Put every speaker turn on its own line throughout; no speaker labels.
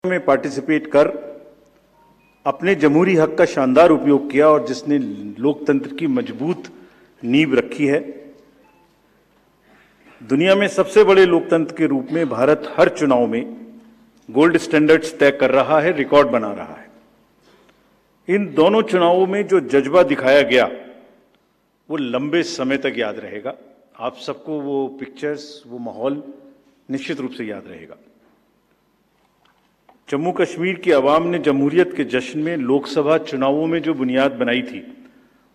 में पार्टिसिपेट कर अपने जमहूरी हक का शानदार उपयोग किया और जिसने लोकतंत्र की मजबूत नींव रखी है। दुनिया में सबसे बड़े लोकतंत्र के रूप में भारत हर चुनाव में गोल्ड स्टैंडर्ड्स तय कर रहा है, रिकॉर्ड बना रहा है। इन दोनों चुनावों में जो जज्बा दिखाया गया वो लंबे समय तक याद रहेगा। आप सबको वो पिक्चर्स, वो माहौल निश्चित रूप से याद रहेगा। जम्मू कश्मीर की आवाम ने जमहूरियत के जश्न में लोकसभा चुनावों में जो बुनियाद बनाई थी,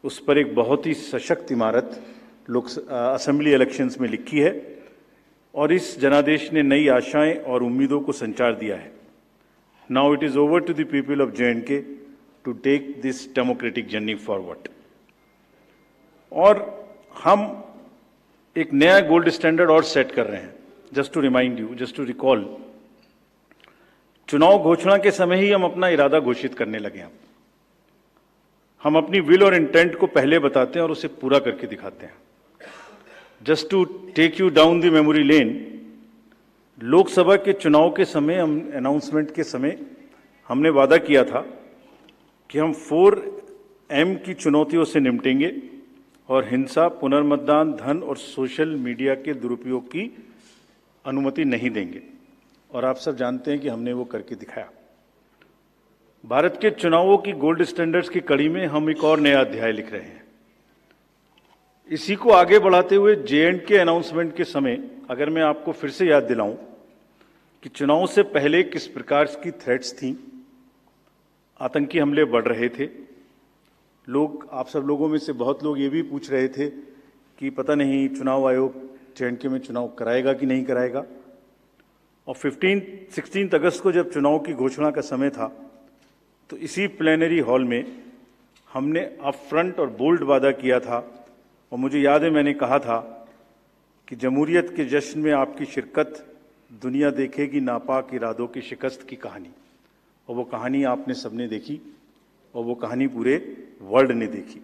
उस पर एक बहुत ही सशक्त इमारत असेंबली इलेक्शंस में लिखी है और इस जनादेश ने नई आशाएं और उम्मीदों को संचार दिया है। Now it is over to the people of J&K to take this democratic journey forward. और हम एक नया गोल्ड स्टैंडर्ड और सेट कर रहे हैं। Just to remind you, just to recall, चुनाव घोषणा के समय ही हम अपना इरादा घोषित करने लगे हैं। हम अपनी विल और इंटेंट को पहले बताते हैं और उसे पूरा करके दिखाते हैं। Just to take you down the memory lane, Lok Sabha के चुनाव के समय, हम अनाउंसमेंट के समय हमने वादा किया था कि हम 4M की चुनौतियों से निपटेंगे और हिंसा, पुनर्मतदान, धन और सोशल मीडिया के दुरुपयोग की अनुमति नहीं देंगे। और आप सब जानते हैं कि हमने वो करके दिखाया। भारत के चुनावों की गोल्ड स्टैंडर्ड्स की कड़ी में हम एक और नया अध्याय लिख रहे हैं। इसी को आगे बढ़ाते हुए J&K अनाउंसमेंट के समय अगर मैं आपको फिर से याद दिलाऊं कि चुनाव से पहले किस प्रकार की थ्रेट्स थी, आतंकी हमले बढ़ रहे थे। लोग, आप सब लोगों में से बहुत लोग ये भी पूछ रहे थे कि पता नहीं चुनाव आयोग J&K में चुनाव कराएगा कि नहीं कराएगा। और 16 अगस्त को जब चुनाव की घोषणा का समय था तो इसी प्लेनरी हॉल में हमने अप फ्रंट और बोल्ड वादा किया था। और मुझे याद है मैंने कहा था कि जमहूरियत के जश्न में आपकी शिरकत दुनिया देखेगी नापाक इरादों की शिकस्त की कहानी। और वो कहानी आपने सबने देखी और वो कहानी पूरे वर्ल्ड ने देखी।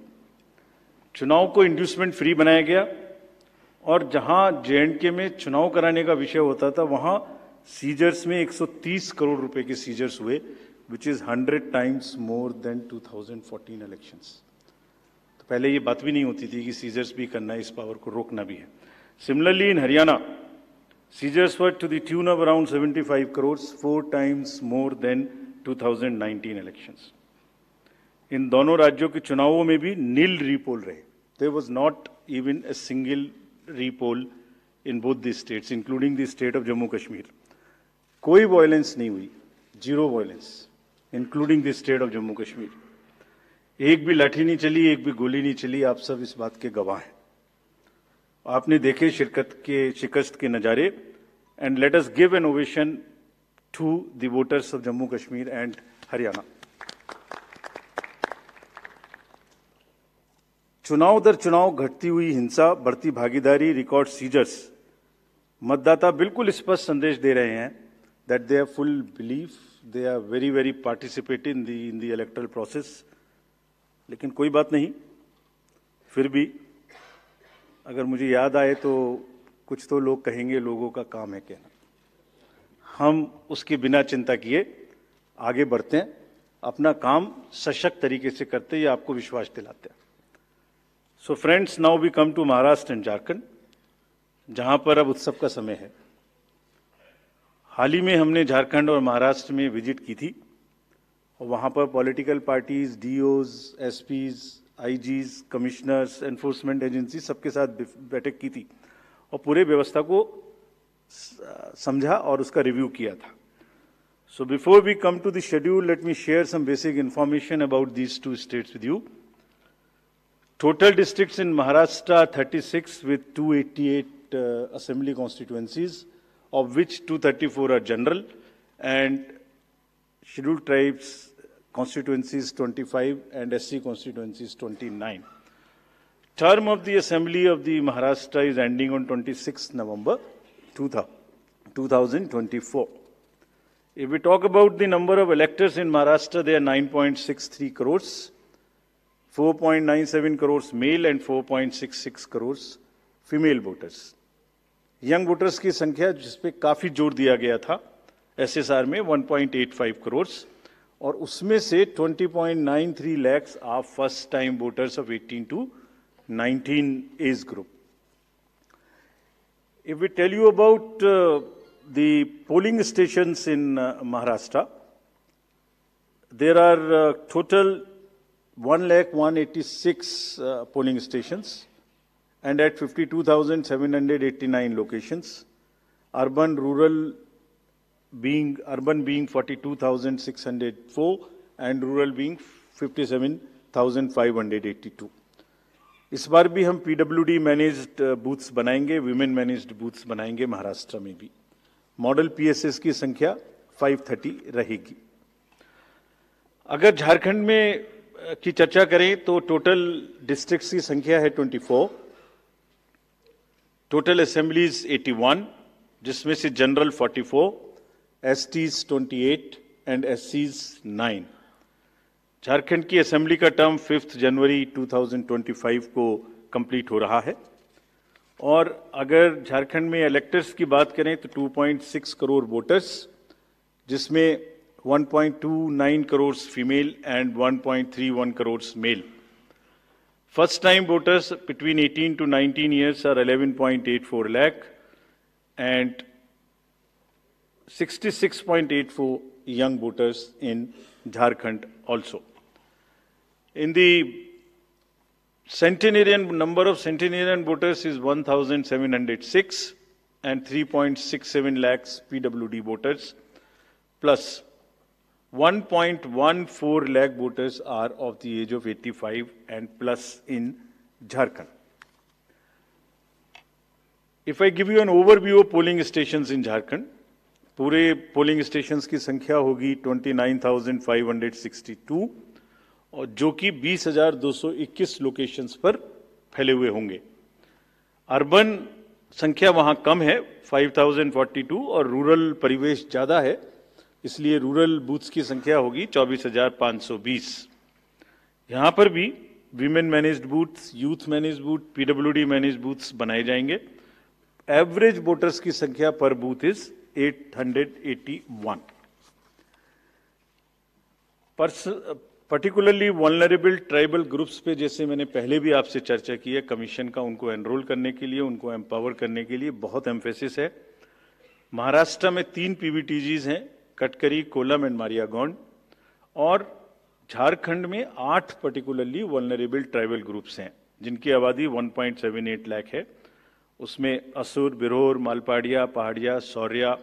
चुनाव को इंड्यूसमेंट फ्री बनाया गया और जहां J&K में चुनाव कराने का विषय होता था वहां सीजर्स में 130 करोड़ रुपए के सीजर्स हुए, which is 100 times more then 2014 elections. तो पहले ये बात भी नहीं होती थी कि सीजर्स भी करना है, इस पावर को रोकना भी है। Similarly in Haryana, seizures were to the tune of around 75 crore, 4 times more than 2019 elections. इन दोनों राज्यों के चुनावों में भी नील रीपोल रहे। There was not even a single repoll in both the states, including the state of Jammu Kashmir. कोई वायलेंस नहीं हुई, zero violence, including the state of Jammu Kashmir. एक भी लाठी नहीं चली, एक भी गोली नहीं चली। आप सब इस बात के गवाह हैं। आपने देखे शिकस्त के नजारे। And let us give an ovation to the voters of Jammu Kashmir and Haryana. चुनाव दर चुनाव घटती हुई हिंसा, बढ़ती भागीदारी, रिकॉर्ड सीजर्स, मतदाता बिल्कुल स्पष्ट संदेश दे रहे हैं that they have full belief, they are very participate in the electoral process। लेकिन कोई बात नहीं, फिर भी अगर मुझे याद आए तो कुछ तो लोग कहेंगे लोगों का काम है कहना। हम उसके बिना चिंता किए आगे बढ़ते हैं, अपना काम सशक्त तरीके से करते, ये आपको विश्वास दिलाते हैं। So friends, now we come to Maharashtra and Jharkhand, जहां पर अब उत्सव का समय है। हाल ही में हमने झारखंड और महाराष्ट्र में विजिट की थी और वहाँ पर political parties, DOs, SPs, IGs, commissioners, enforcement agency सबके साथ बैठक की थी और पूरे व्यवस्था को समझा और उसका रिव्यू किया था। So before we come to the schedule, let me share some basic information about these two states with you. Total districts in Maharashtra 36 with 288 assembly constituencies, of which 234 are general, and scheduled tribes constituencies 25 and SC constituencies 29. Term of the Assembly of the Maharashtra is ending on 26 November 2024. If we talk about the number of electors in Maharashtra, they are 9.63 crores, 4.97 crores male and 4.66 crores female voters. Young voters की संख्या जिस पे काफी जोर दिया गया था, SSR में 1.85 करोड़, और उसमें से 20.93 lakhs are first time voters of 18 to 19 age group. If we tell you about the polling stations in Maharashtra, there are total 1,186 polling stations, and at 52,789 locations. Urban being 42,604 and rural being 57,582. इस बार भी हम PWD managed booths बनाएंगे, women managed booths बनाएंगे महाराष्ट्र में भी। Model PSS की संख्या 530 रहेगी। अगर झारखंड में की चर्चा करें तो टोटल डिस्ट्रिक्ट्स की संख्या है 24, टोटल असेंबलीज 81, जिसमें से general 44, STs 28 and SCs 9। Jharkhand की असेंबली का टर्म 5 जनवरी 2025 को कंप्लीट हो रहा है, और अगर झारखंड में इलेक्टर्स की बात करें तो 2.6 करोड़ वोटर्स, जिसमें 1.29 crore female and 1.31 crore male. First time voters between 18 to 19 years are 11.84 lakh and 66.84 young voters in Jharkhand also. In the number of centenarian voters is 1,706 and 3.67 lakhs PWD voters, plus 1.14 lakh voters are of the age of 85 and plus in Jharkhand. If I give you an overview of polling stations in Jharkhand, पूरे polling stations की संख्या होगी 29,562, और जो कि 20,221 locations पर फैले हुए होंगे। अर्बन संख्या वहां कम है 5,042, और रूरल परिवेश ज्यादा है, इसलिए रूरल बूथ्स की संख्या होगी 24,520। यहां पर भी women managed booths, youth managed booth, PWD managed booths बनाए जाएंगे। एवरेज वोटर्स की संख्या पर booth is 881। Particularly vulnerable tribal groups पे, जैसे मैंने पहले भी आपसे चर्चा की है, कमीशन का उनको एनरोल करने के लिए, उनको एम्पावर करने के लिए बहुत एम्फेसिस है। महाराष्ट्र में 3 PVTGs हैं, कटकरी, कोलम एंड मारियागौंड, और झारखंड में 8 पर्टिकुलरली वल्नरेबल ट्राइबल ग्रुप्स हैं, जिनकी आबादी 1.78 लाख है। उसमें असुर, बिरोर, मालपाड़िया, पहाड़िया, सौर्या,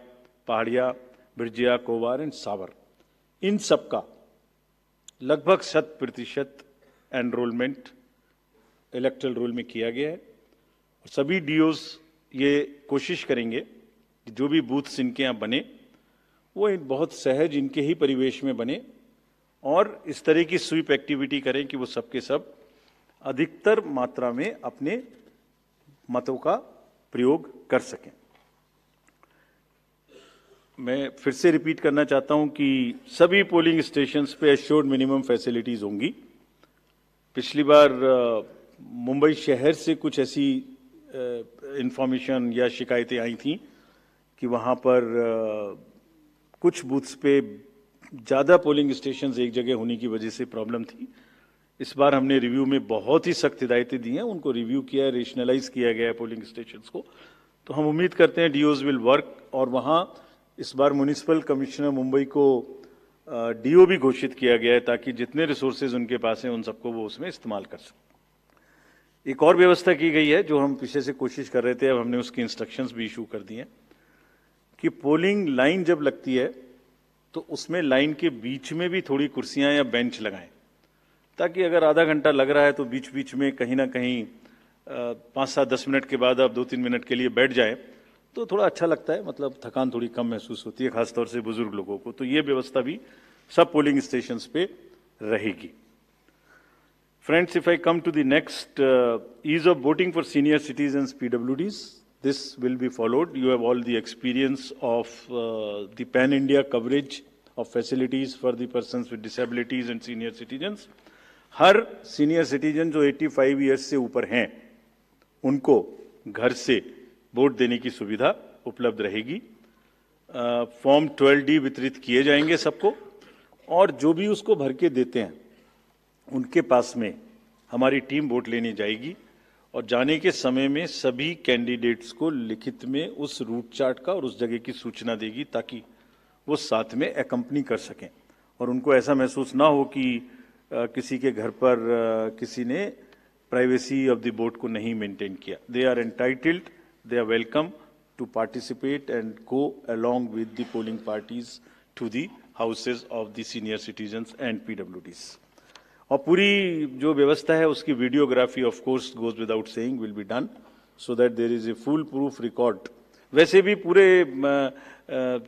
पहाड़िया, बिरजिया, कोवार एंड सावर, इन सबका लगभग 100% एनरोलमेंट इलेक्टरल रोल में किया गया है। सभी DOs ये कोशिश करेंगे कि जो भी बूथ्स इनके यहाँ बने वो बहुत सहज इनके ही परिवेश में बने, और इस तरह की स्वीप एक्टिविटी करें कि वो सबके सब अधिकतर मात्रा में अपने मतों का प्रयोग कर सकें। मैं फिर से रिपीट करना चाहता हूं कि सभी पोलिंग स्टेशंस पे एश्योर्ड मिनिमम फैसिलिटीज होंगी। पिछली बार मुंबई शहर से कुछ ऐसी इंफॉर्मेशन या शिकायतें आई थी कि वहां पर कुछ बूथ्स पे ज़्यादा पोलिंग स्टेशंस एक जगह होने की वजह से प्रॉब्लम थी। इस बार हमने रिव्यू में बहुत ही सख्त हिदायतें दी हैं, उनको रिव्यू किया है, रेशनलाइज किया गया है पोलिंग स्टेशंस को। तो हम उम्मीद करते हैं DOs विल वर्क, और वहाँ इस बार म्युनिसिपल कमिश्नर मुंबई को DO भी घोषित किया गया है, ताकि जितने रिसोर्सेज उनके पास हैं उन सबको वो उसमें इस्तेमाल कर सकें। एक और व्यवस्था की गई है जो हम पीछे से कोशिश कर रहे थे, अब हमने उसकी इंस्ट्रक्शंस भी इशू कर दी हैं कि पोलिंग लाइन जब लगती है तो उसमें लाइन के बीच में भी थोड़ी कुर्सियां या बेंच लगाएं, ताकि अगर आधा घंटा लग रहा है तो बीच बीच में कहीं ना कहीं 5-7-10 मिनट के बाद आप 2-3 मिनट के लिए बैठ जाएं तो थोड़ा अच्छा लगता है, मतलब थकान थोड़ी कम महसूस होती है, खासतौर से बुजुर्ग लोगों को। तो ये व्यवस्था भी सब पोलिंग स्टेशंस पे रहेगी। Friends, if I come to the next ease of voting for senior citizens PWDs, this will be followed. You have all the experience of the pan-India coverage of facilities for the persons with disabilities and senior citizens. Her senior citizen जो 85 years से ऊपर हैं, उनको घर से vote देने की सुविधा उपलब्ध रहेगी। फॉर्म 12D वितरित किए जाएंगे सबको, और जो भी उसको भर के देते हैं उनके पास में हमारी टीम वोट लेने जाएगी, और जाने के समय में सभी कैंडिडेट्स को लिखित में उस रूट चार्ट का और उस जगह की सूचना देगी, ताकि वो साथ में एकम्पनी कर सकें और उनको ऐसा महसूस ना हो कि किसी के घर पर किसी ने प्राइवेसी ऑफ द वोट को नहीं मेंटेन किया. They are entitled, they are welcome to participate and go along with the polling parties to the houses of the senior citizens and PWDs. और पूरी जो व्यवस्था है उसकी videography of course goes without saying will be done, so that there is a foolproof record. वैसे भी पूरे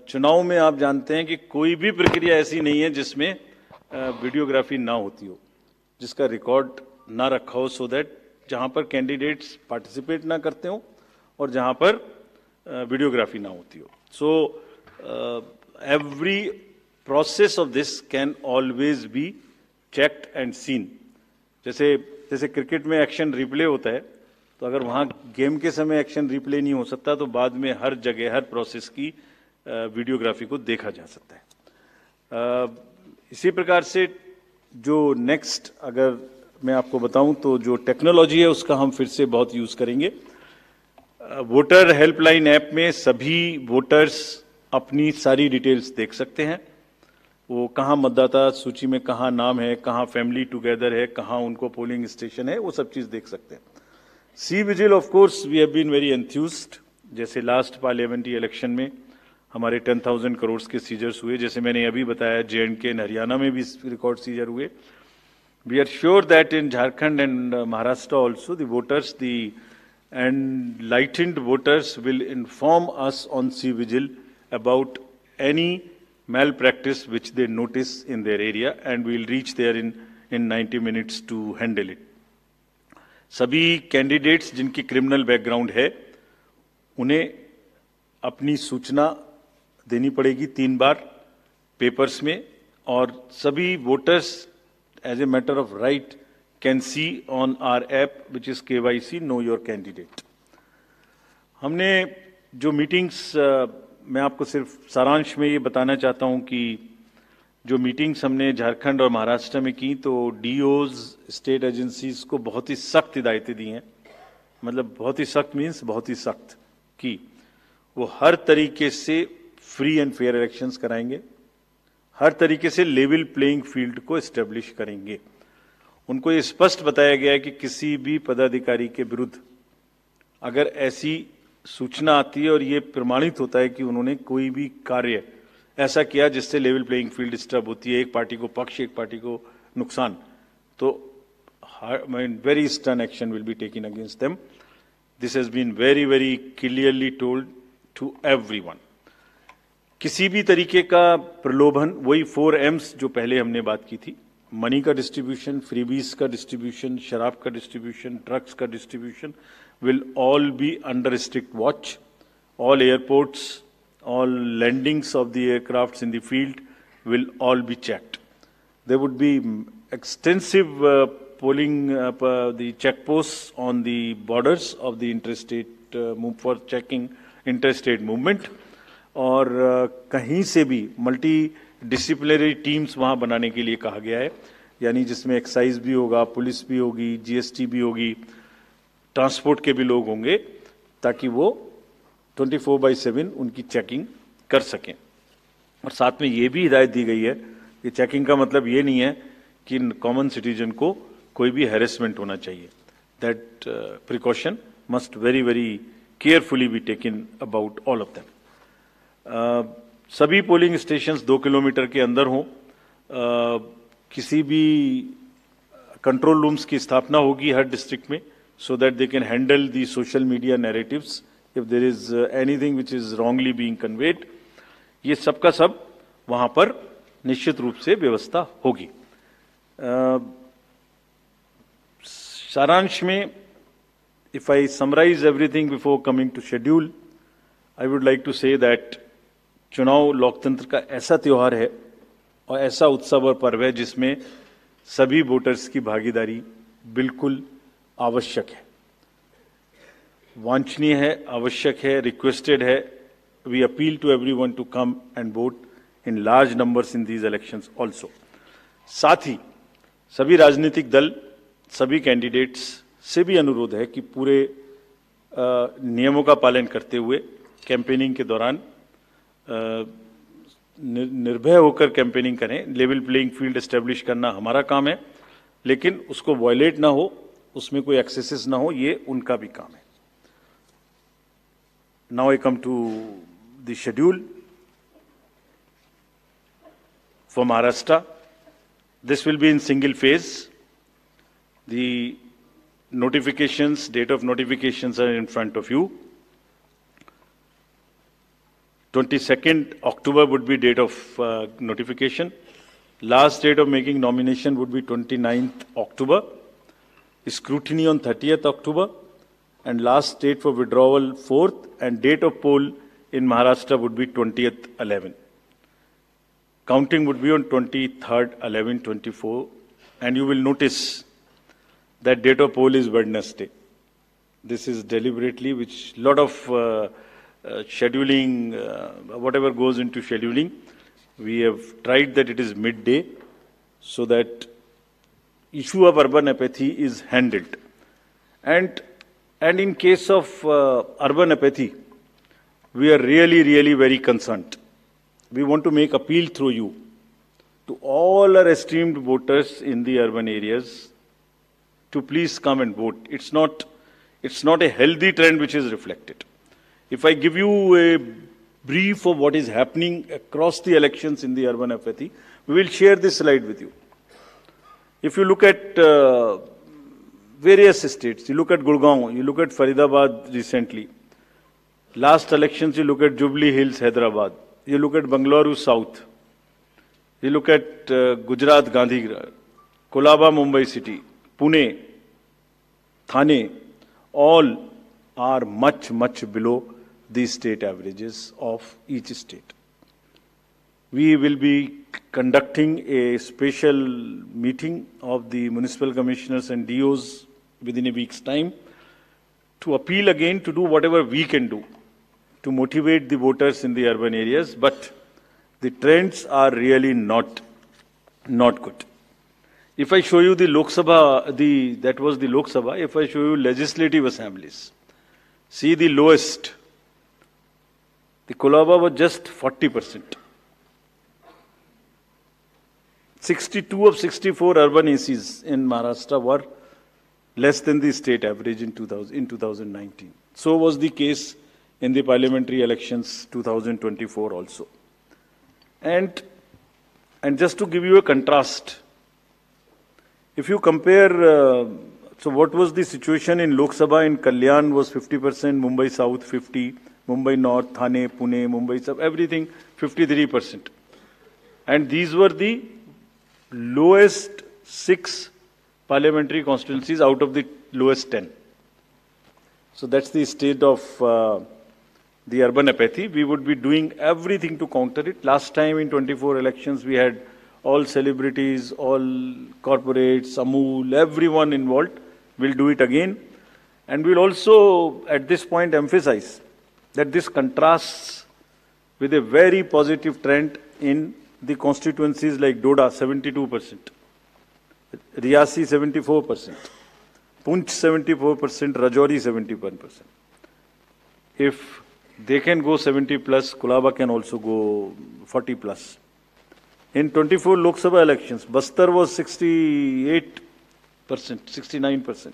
चुनाव में आप जानते हैं कि कोई भी प्रक्रिया ऐसी नहीं है जिसमें वीडियोग्राफी ना होती हो, जिसका रिकॉर्ड ना रखा हो, सो दैट जहां पर कैंडिडेट्स पार्टिसिपेट ना करते हो और जहां पर वीडियोग्राफी ना होती हो. So every process of this can always be checked and seen. जैसे क्रिकेट में एक्शन रिप्ले होता है, तो अगर वहां गेम के समय एक्शन रिप्ले नहीं हो सकता, तो बाद में हर जगह हर प्रोसेस की वीडियोग्राफी को देखा जा सकता है. इसी प्रकार से जो नेक्स्ट अगर मैं आपको बताऊं तो जो टेक्नोलॉजी है उसका हम फिर से बहुत यूज करेंगे. वोटर हेल्पलाइन ऐप में सभी वोटर्स अपनी सारी डिटेल्स देख सकते हैं. वो कहाँ मतदाता सूची में कहाँ नाम है, कहाँ फैमिली टुगेदर है, कहाँ उनको पोलिंग स्टेशन है, वो सब चीज देख सकते हैं. C vigil of course we have been very enthused. जैसे लास्ट पार्लियामेंट्री इलेक्शन में हमारे 10,000 करोड़ के सीजर्स हुए, जैसे मैंने अभी बताया J&K एंड हरियाणा में भी रिकॉर्ड सीजर हुए. We are sure that in Jharkhand and Maharashtra also the voters enlightened voters will inform us on C-Vigil about any malpractice which they notice in their area, and we will reach there in 90 minutes to handle it. सभी candidates जिनकी criminal background है उन्हें अपनी सूचना देनी पड़ेगी 3 बार papers में, और सभी voters as a matter of right can see on our app which is KYC Know Your Candidate. हमने जो मीटिंग्स, मैं आपको सिर्फ सारांश में ये बताना चाहता हूं कि जो मीटिंग्स हमने झारखंड और महाराष्ट्र में की, तो डीओज स्टेट एजेंसीज को बहुत ही सख्त हिदायतें दी हैं. मतलब बहुत ही सख्त मीन्स बहुत ही सख्त कि वो हर तरीके से फ्री एंड फेयर इलेक्शंस कराएंगे, हर तरीके से लेवल प्लेइंग फील्ड को एस्टेब्लिश करेंगे. उनको ये स्पष्ट बताया गया है कि किसी भी पदाधिकारी के विरुद्ध अगर ऐसी सूचना आती है और ये प्रमाणित होता है कि उन्होंने कोई भी कार्य ऐसा किया जिससे लेवल प्लेइंग फील्ड डिस्टर्ब होती है, एक पार्टी को पक्ष एक पार्टी को नुकसान, तो very stern action will be taken against them. This has been very very clearly told to everyone. किसी भी तरीके का प्रलोभन, वही 4 M's जो पहले हमने बात की थी, मनी का डिस्ट्रीब्यूशन, फ्रीबीज का डिस्ट्रीब्यूशन, शराब का डिस्ट्रीब्यूशन, ड्रग्स का distribution will all be under strict watch. All airports, all landings of the aircrafts in the field will all be checked. There would be extensive polling, the checkposts on the borders of the interstate for checking interstate movement. और कहीं से भी multi disciplinary teams वहां बनाने के लिए कहा गया है, यानी जिसमें एक्साइज भी होगा, पुलिस भी होगी, जीएसटी भी होगी, ट्रांसपोर्ट के भी लोग होंगे, ताकि वो 24/7 उनकी चेकिंग कर सकें. और साथ में ये भी हिदायत दी गई है कि चेकिंग का मतलब ये नहीं है कि कॉमन सिटीजन को कोई भी हैरेसमेंट होना चाहिए. That precaution must very very carefully be taken about all of them. सभी पोलिंग स्टेशंस 2 किलोमीटर के अंदर हों. किसी भी कंट्रोल रूम्स की स्थापना होगी हर डिस्ट्रिक्ट में, so that they can handle the social media narratives if there is anything which is wrongly being conveyed. ये सब का सब वहां पर निश्चित रूप से व्यवस्था होगी. सारांश में, if I summarize everything before coming to schedule, I would like to say that चुनाव लोकतंत्र का ऐसा त्योहार है और ऐसा उत्सव और पर्व है जिसमें सभी वोटर्स की भागीदारी बिल्कुल आवश्यक है, वांछनीय है, आवश्यक है, रिक्वेस्टेड है, we appeal to everyone to come and vote in large numbers in these elections also. साथ ही सभी राजनीतिक दल, सभी कैंडिडेट्स से भी अनुरोध है कि पूरे नियमों का पालन करते हुए कैंपेनिंग के दौरान निर्भय होकर कैंपेनिंग करें। लेवल प्लेइंग फील्ड एस्टेब्लिश करना हमारा काम है, लेकिन उसको वायलेट ना हो, उसमें कोई एक्सेसेस ना हो, ये उनका भी काम है। Now I come to the schedule for Maharashtra. This will be in single phase. The notifications, date of notifications are in front of you. 22nd October would be date of notification. Last date of making nomination would be 29th October. Scrutiny on 30th October. And last date for withdrawal 4th, and date of poll in Maharashtra would be 20th 11. Counting would be on 23rd 11 24, and you will notice that date of poll is Wednesday. This is deliberately, which lot of scheduling, whatever goes into scheduling, we have tried that it is midday so that issue of urban apathy is handled. And in case of urban apathy, we are really very concerned. We want to make appeal through you to all our esteemed voters in the urban areas to please come and vote. It's not a healthy trend which is reflected. If I give you a brief of what is happening across the elections in the urban apathy, we will share this slide with you. If you look at various states, you look at Gurgaon, you look at Faridabad recently. Last elections, you look at Jubilee Hills, Hyderabad. You look at Bangalore South. You look at Gujarat, Gandhigram, Kolaba, Mumbai City, Pune, Thane, all are much below the state averages of each state. We will be conducting a special meeting of the municipal commissioners and DOs within a week's time to appeal again to do whatever we can do to motivate the voters in the urban areas, but the trends are really not good. If I show you the Lok Sabha, that was the Lok Sabha. If I show you legislative assemblies, see the lowest. The Kolaba was just 40%. 62 of 64 urban ACs in Maharashtra were less than the state average in 2019. So was the case in the parliamentary elections 2024 also. And just to give you a contrast, if you compare, so what was the situation in Lok Sabha in Kalyan was 50%, Mumbai South 50, Mumbai North, Thane, Pune, Mumbai South, everything 53%. And these were the lowest 6 parliamentary constituencies out of the lowest 10. So that's the state of the urban apathy. We would be doing everything to counter it. Last time in 24 elections, we had all celebrities, all corporates, Amul, everyone involved. We'll do it again. And we'll also, at this point, emphasize that this contrasts with a very positive trend in the constituencies like Doda, 72%, Riyasi, 74%, Punch, 74%, Rajouri, 71%. If they can go 70 plus, Kolaba can also go 40 plus. In 24 Lok Sabha elections, Bastar was 68%, 69%.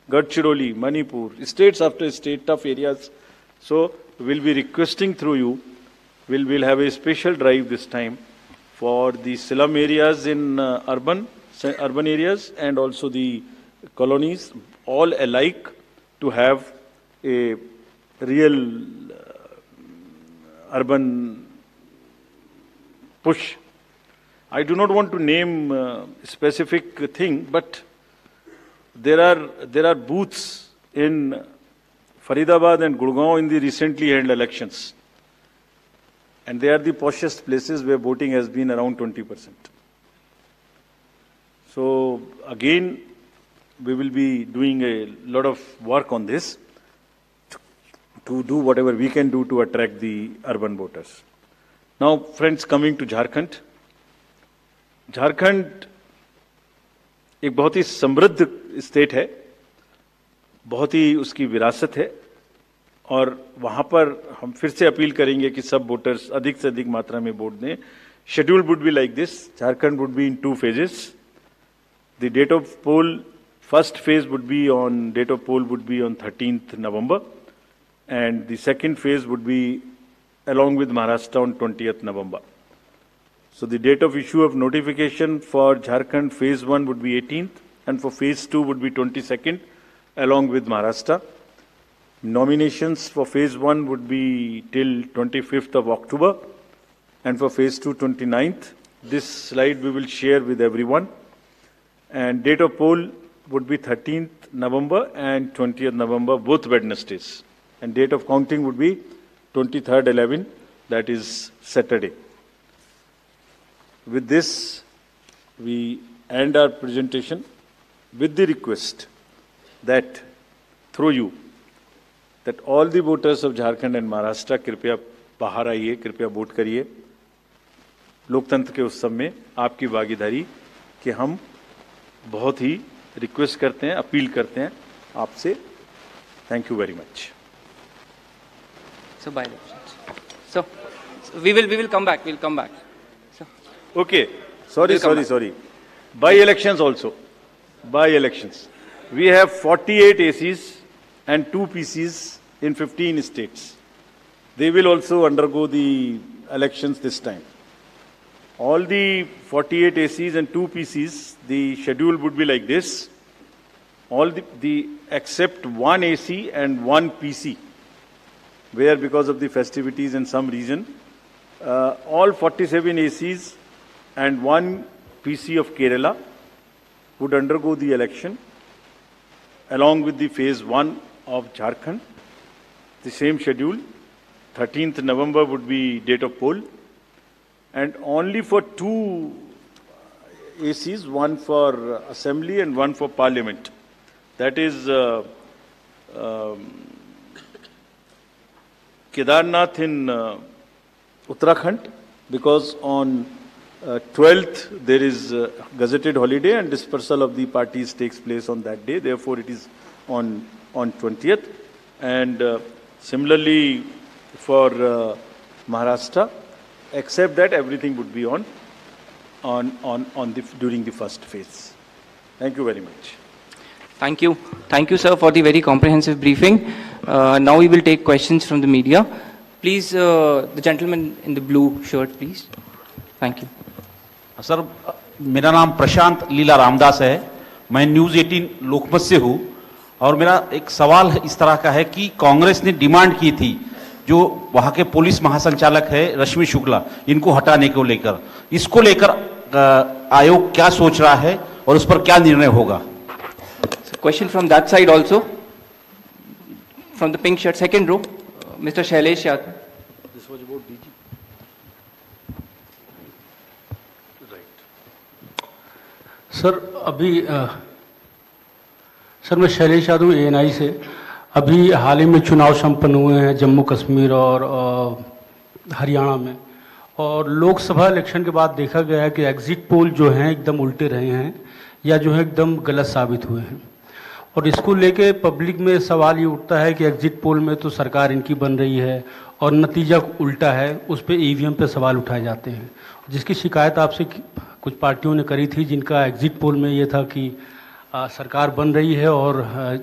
Gadchiroli, Manipur, states after state, tough areas. So we'll be requesting through you, we'll have a special drive this time for the slum areas in urban areas and also the colonies, all alike, to have a real urban push. I do not want to name a specific thing, but there are booths in Faridabad and Gurgaon in the recently held elections. And they are the poshest places where voting has been around 20%. So again, we will be doing a lot of work on this to do whatever we can do to attract the urban voters. Now, friends, coming to Jharkhand. Jharkhand एक बहुत ही समृद्ध state है, बहुत ही उसकी विरासत है, और वहां पर हम फिर से अपील करेंगे कि सब वोटर्स अधिक से अधिक मात्रा में वोट दें. Schedule would be like this. Jharkhand would be in 2 phases. The date of poll, first phase would be on, date of poll would be on 13th November, and the second phase would be along with Maharashtra on 20th November. So the date of issue of notification for Jharkhand phase 1 would be 18th, and for phase 2 would be 22nd along with Maharashtra. Nominations for phase 1 would be till 25th of October, and for phase 2 29th. This slide we will share with everyone. And date of poll would be 13th November and 20th November, both Wednesdays. And date of counting would be 23rd 11, that is Saturday. With this, we end our presentation with the request that through you, that all the voters of Jharkhand and Maharashtra कृपया बाहर आइए, कृपया vote करिए. लोकतंत्र के उत्सव में आपकी भागीदारी कि हम बहुत ही रिक्वेस्ट करते हैं, अपील करते हैं आपसे. Thank you very much.
So by elections. So we will come back. We'll come back.
Okay. Sorry. By elections also. By elections. We have 48 ACs and 2 PCs in 15 states. They will also undergo the elections this time. All the 48 ACs and 2 PCs, the schedule would be like this. All the except 1 AC and 1 PC, where because of the festivities and some reason, all 47 ACs and 1 PC of Kerala would undergo the election along with the phase 1 of Jharkhand. The same schedule. 13th November would be date of poll, and only for 2 ACs, one for assembly and one for parliament. That is Kedarnath in Uttarakhand, because on 12th there is gazetted holiday and dispersal of the parties takes place on that day. Therefore, it is on 20th. And similarly for Maharashtra, except that everything would be during the first phase. Thank you very much.
Thank you, sir, for the very comprehensive briefing. Now we will take questions from the media. Please, the gentleman in the blue shirt, please. Thank you.
Sir, मेरा नाम प्रशांत लीला रामदास है. मैं news 18 लोकमत से हूँ, और मेरा एक सवाल इस तरह का है कि कांग्रेस ने डिमांड की थी जो वहाँ के पुलिस महासंचालक है रश्मि शुक्ला, इनको हटाने को लेकर. इसको लेकर आयोग क्या सोच रहा है और उस पर क्या निर्णय होगा?
Question from that side also. From the pink shirt, second row, Mr. Shailesh Yadav.
This was about DG.
Sir मैं शैलेश यादव ANI से. अभी हाल ही में चुनाव संपन्न हुए हैं जम्मू कश्मीर और हरियाणा में, और लोकसभा इलेक्शन के बाद देखा गया है कि एग्जिट पोल जो हैं एकदम उल्टे रहे हैं या जो है एकदम गलत साबित हुए हैं. और इसको लेके पब्लिक में सवाल ये उठता है कि एग्जिट पोल में तो सरकार इनकी बन रही है और नतीजा उल्टा है, उस पर EVM पे सवाल उठाए जाते हैं, जिसकी शिकायत आपसे कुछ पार्टियों ने करी थी, जिनका एग्जिट पोल में ये था कि सरकार बन रही है और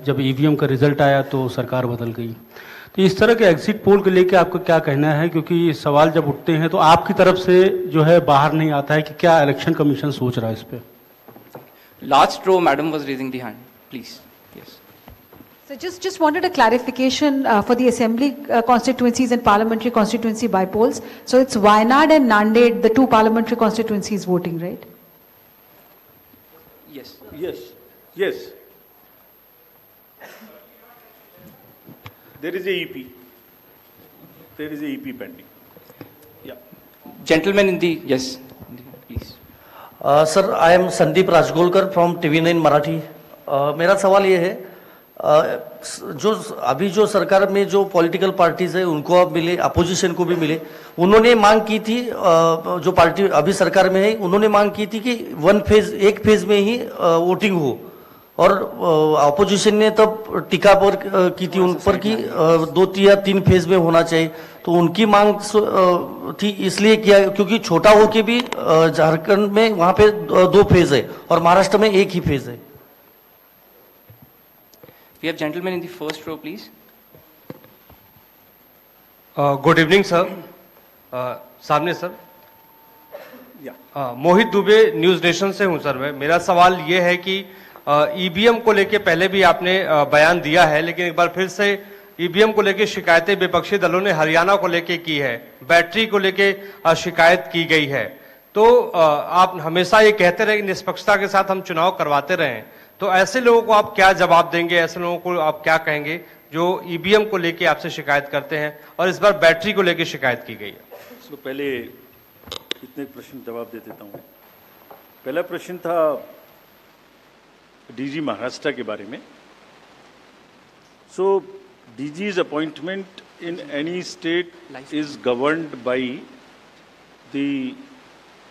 जब EVM का रिजल्ट आया तो सरकार बदल गई. तो इस तरह के एग्जिट पोल को लेके आपका क्या कहना है? क्योंकि ये सवाल जब उठते हैं तो आपकी तरफ से जो है बाहर नहीं आता है कि क्या इलेक्शन कमीशन सोच रहा है इस पर.
Last row, madam was raising the hand. Please. Yes.
So just wanted a clarification for the assembly constituencies and parliamentary constituency by polls. So it's Wayanad and Nanded, the 2 parliamentary constituencies voting, right?
Yes. There is a EP. There is a EP pending. Yeah.
Gentleman in the, yes, please.
Sir, I am Sandeep Rajgolkar from TV9 Marathi. मेरा सवाल ये है, जो अभी जो सरकार में जो पॉलिटिकल पार्टीज है उनको अब मिले, अपोजिशन को भी मिले। उन्होंने मांग की थी, जो पार्टी अभी सरकार में है उन्होंने मांग की थी कि एक फेज में ही वोटिंग हो, और अपोजिशन ने तब टीका पर की थी उन पर कि 2 या 3 फेज में होना चाहिए। तो उनकी मांग थी इसलिए किया क्योंकि छोटा हो के भी झारखंड में वहां पे 2 फेज है और महाराष्ट्र में 1 ही फेज है।
We have gentlemen in the first row, please.
Good evening sir. सामने सर। मोहित दुबे, न्यूज नेशन से हूं सर मैं। मेरा सवाल ये है कि ईवीएम को लेके पहले भी आपने बयान दिया है, लेकिन एक बार फिर से ईवीएम को लेके शिकायतें विपक्षी दलों ने हरियाणा को लेके की है, बैटरी को लेके शिकायत की गई है। तो आप हमेशा ये कहते रहे कि निष्पक्षता के साथ हम चुनाव करवाते रहे, तो ऐसे लोगों को आप क्या जवाब देंगे, ऐसे लोगों को आप क्या कहेंगे जो ईवीएम को लेके आपसे शिकायत करते हैं और इस बार बैटरी को लेके शिकायत की गई है?
इसको पहले इतने प्रश्न जवाब दे देता हूँ। पहला प्रश्न था डीजी महाराष्ट्र के बारे में। So DG's appointment in any state is governed by the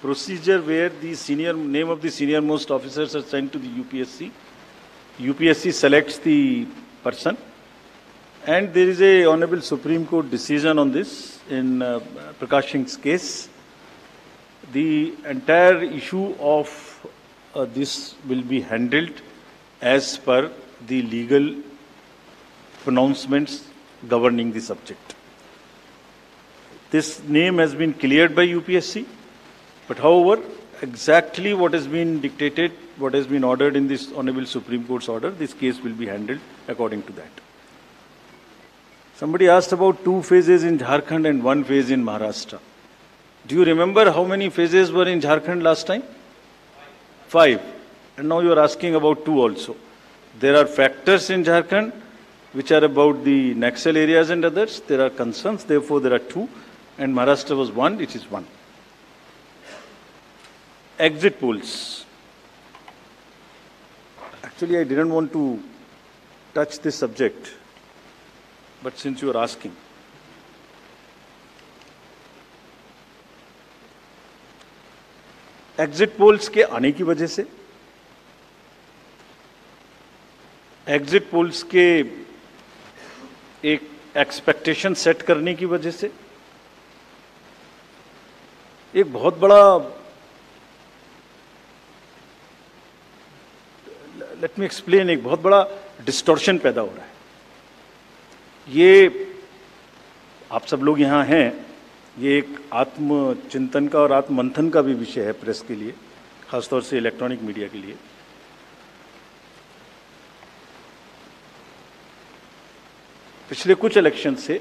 procedure where the name of the senior most officers are sent to the UPSC. UPSC selects the person, and there is a Honorable Supreme Court decision on this in Prakash Singh's case. The entire issue of this will be handled as per the legal pronouncements governing the subject. This name has been cleared by UPSC. But however, exactly what has been dictated, what has been ordered in this Honorable Supreme Court's order, this case will be handled according to that. Somebody asked about 2 phases in Jharkhand and 1 phase in Maharashtra. Do you remember how many phases were in Jharkhand last time? 5. And now you are asking about 2 also. There are factors in Jharkhand which are about the Naxal areas and others. There are concerns, therefore there are 2. And Maharashtra was 1, which is 1. Exit polls. Actually, I didn't want to touch this subject, but since you are asking, exit polls के आने की वजह से, exit polls के एक expectation set करने की वजह से एक बहुत बड़ा, लेट मी एक्सप्लेन, एक बहुत बड़ा डिस्टॉर्शन पैदा हो रहा है। ये आप सब लोग यहाँ हैं, ये एक आत्मचिंतन का और आत्ममंथन का भी विषय है प्रेस के लिए, खासतौर से इलेक्ट्रॉनिक मीडिया के लिए। पिछले कुछ इलेक्शन से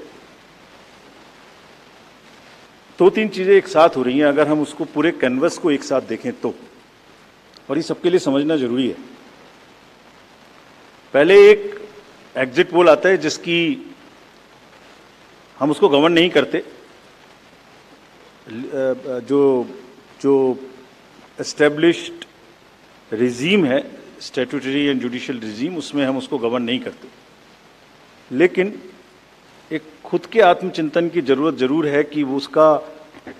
2-3 चीजें एक साथ हो रही हैं, अगर हम उसको पूरे कैनवस को एक साथ देखें तो, और ये सबके लिए समझना जरूरी है। पहले एक एग्जिट पोल आता है जिसकी हम उसको गवर्न नहीं करते, जो एस्टेब्लिश्ड रिजीम है, स्टैट्यूटरी एंड जुडिशियल रिजीम, उसमें हम उसको गवर्न नहीं करते। लेकिन एक खुद के आत्मचिंतन की जरूरत जरूर है कि वो उसका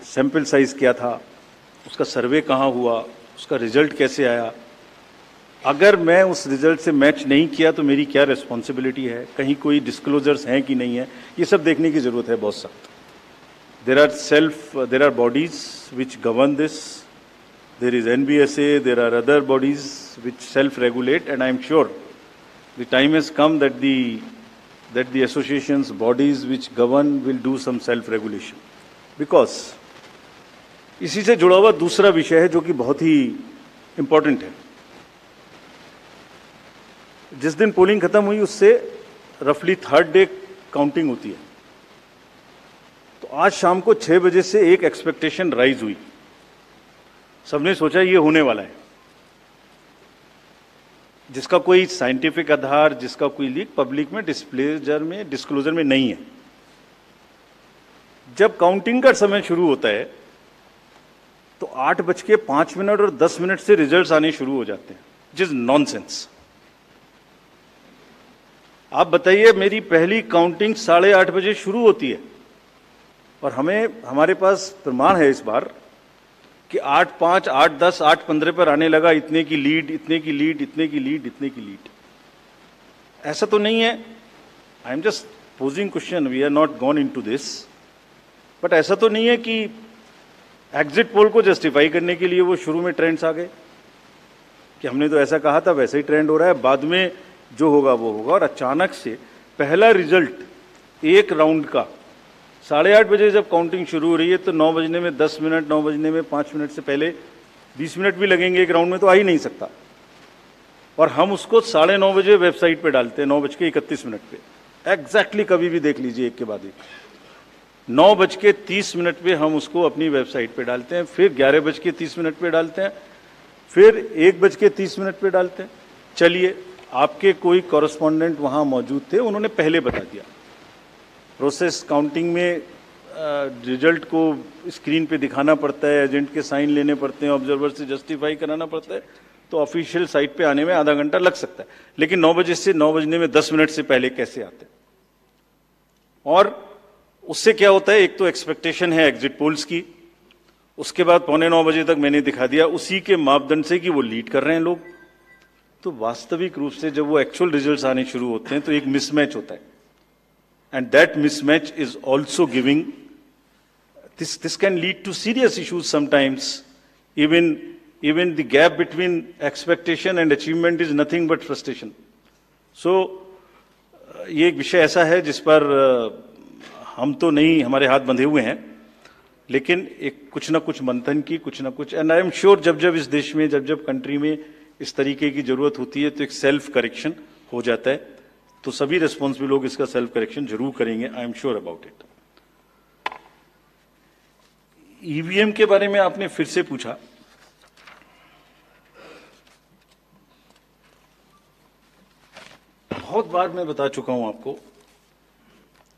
सैंपल साइज क्या था, उसका सर्वे कहाँ हुआ, उसका रिजल्ट कैसे आया। अगर मैं उस रिजल्ट से मैच नहीं किया तो मेरी क्या रिस्पॉन्सिबिलिटी है, कहीं कोई डिस्क्लोजर्स हैं कि नहीं है, ये सब देखने की जरूरत है बहुत सख्त। there are bodies which govern this, there is NBSA, there are other bodies which self-regulate, and I am sure the time has come that the associations, bodies which govern will do some self-regulation. Because इसी से जुड़ा हुआ दूसरा विषय है जो कि बहुत ही इंपॉर्टेंट है। जिस दिन पोलिंग खत्म हुई उससे रफली 3rd डे काउंटिंग होती है, तो आज शाम को 6 बजे से एक एक्सपेक्टेशन राइज हुई। सबने सोचा ये होने वाला है, जिसका कोई साइंटिफिक आधार, जिसका कोई लीक पब्लिक में डिस्क्लोजर में नहीं है। जब काउंटिंग का समय शुरू होता है तो 8:05 और 10 मिनट से रिजल्ट्स आने शुरू हो जाते हैं, जिस नॉनसेंस। आप बताइए, मेरी पहली काउंटिंग 8:30 बजे शुरू होती है और हमारे पास प्रमाण है इस बार कि 8:05, 8:10, 8:15 पर आने लगा, इतने की लीड, इतने की लीड, इतने की लीड, इतने की लीड। ऐसा तो नहीं है, I am just posing question, we are not gone into this, but ऐसा तो नहीं है कि एग्जिट पोल को जस्टिफाई करने के लिए वो शुरू में ट्रेंड्स आ गए कि हमने तो ऐसा कहा था, वैसे ही ट्रेंड हो रहा है, बाद में जो होगा वो होगा। और अचानक से पहला रिजल्ट एक राउंड का 8:30 बजे जब काउंटिंग शुरू हो रही है तो 9 बजने में 10 मिनट, 9 बजने में 5 मिनट से पहले 20 मिनट भी लगेंगे एक राउंड में, तो आ ही नहीं सकता। और हम उसको 9:30 बजे वेबसाइट पे डालते हैं, 9:31 पे, एग्जैक्टली कभी भी देख लीजिए एक के बाद एक। 9:30 पे हम उसको अपनी वेबसाइट पे डालते हैं, फिर 11:30 पे डालते हैं, फिर 1:30 पे डालते हैं। चलिए, आपके कोई कॉरेस्पॉन्डेंट वहां मौजूद थे, उन्होंने पहले बता दिया। प्रोसेस काउंटिंग में रिजल्ट को स्क्रीन पे दिखाना पड़ता है, एजेंट के साइन लेने पड़ते हैं, ऑब्जर्वर से जस्टिफाई कराना पड़ता है, तो ऑफिशियल साइट पे आने में आधा घंटा लग सकता है। लेकिन 9 बजे से 9 बजने में 10 मिनट से पहले कैसे आते हैं? और उससे क्या होता है, एक तो एक्सपेक्टेशन है एग्जिट पोल्स की, उसके बाद 8:45 बजे तक मैंने दिखा दिया उसी के मापदंड से कि वो लीड कर रहे हैं लोग। तो वास्तविक रूप से जब वो एक्चुअल रिजल्ट्स आने शुरू होते हैं तो एक मिसमैच होता है, and that mismatch is also giving this can lead to serious issues sometimes. Even the gap between expectation and achievement is nothing but frustration. So ये एक विषय ऐसा है जिस पर हम तो नहीं, हमारे हाथ बंधे हुए हैं, लेकिन एक कुछ ना कुछ मंथन की, कुछ ना कुछ, एंड आई एम श्योर जब जब इस देश में, जब जब कंट्री में इस तरीके की जरूरत होती है तो एक सेल्फ करेक्शन हो जाता है, तो सभी रिस्पॉन्सिबल लोग इसका सेल्फ करेक्शन जरूर करेंगे, I am sure about it. EVM के बारे में आपने फिर से पूछा। बहुत बार मैं बता चुका हूं आपको,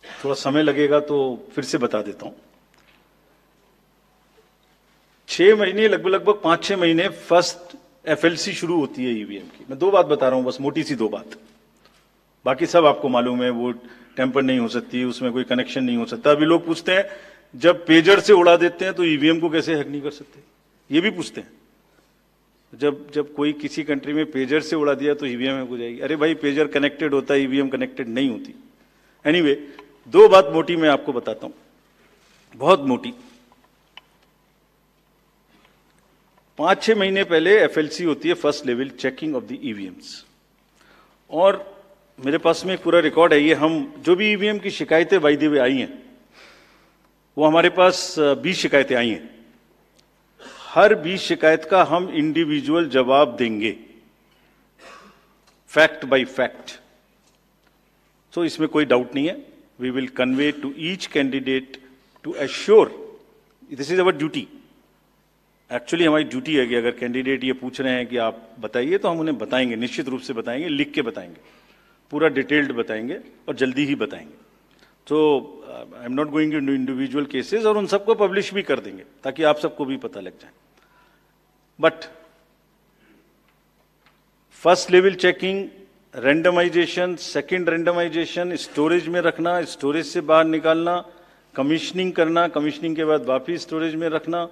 थोड़ा समय लगेगा तो फिर से बता देता हूं। 6 महीने, लगभग 5-6 महीने फर्स्ट एफएलसी शुरू होती है ईवीएम की। मैं 2 बात बता रहा हूं, बस मोटी सी 2 बात, बाकी सब आपको मालूम है। वो टेम्पर नहीं हो सकती, उसमें कोई कनेक्शन नहीं हो सकता। अभी लोग पूछते हैं जब पेजर से उड़ा देते हैं तो ईवीएम को कैसे हैक नहीं कर सकते, ये भी पूछते हैं। जब कोई किसी कंट्री में पेजर से उड़ा दिया तो ईवीएम हैक हो जाएगी। अरे भाई, पेजर कनेक्टेड होता है, ईवीएम कनेक्टेड नहीं होती। एनीवे, 2 बात मोटी मैं आपको बताता हूं, बहुत मोटी। 5-6 महीने पहले एफएलसी होती है, first level checking of the EVMs, और मेरे पास में एक पूरा रिकॉर्ड है। ये हम जो भी ईवीएम की शिकायतें बाय द वे आई हैं, वो हमारे पास 20 शिकायतें आई हैं। हर 20 शिकायत का हम इंडिविजुअल जवाब देंगे, फैक्ट बाय फैक्ट। तो इसमें कोई डाउट नहीं है। We will convey to each candidate to assure, this is our duty. Actually हमारी ड्यूटी है कि अगर कैंडिडेट ये पूछ रहे हैं कि आप बताइए, तो हम उन्हें बताएंगे, निश्चित रूप से बताएंगे, लिख के बताएंगे, पूरा डिटेल्ड बताएंगे और जल्दी ही बताएंगे। तो I am not going into individual cases, और उन सबको पब्लिश भी कर देंगे ताकि आप सबको भी पता लग जाए। But first level checking, randomisation, second randomisation, storage में रखना, स्टोरेज से बाहर निकालना, कमीशनिंग करना, कमीशनिंग के बाद वापिस स्टोरेज में रखना,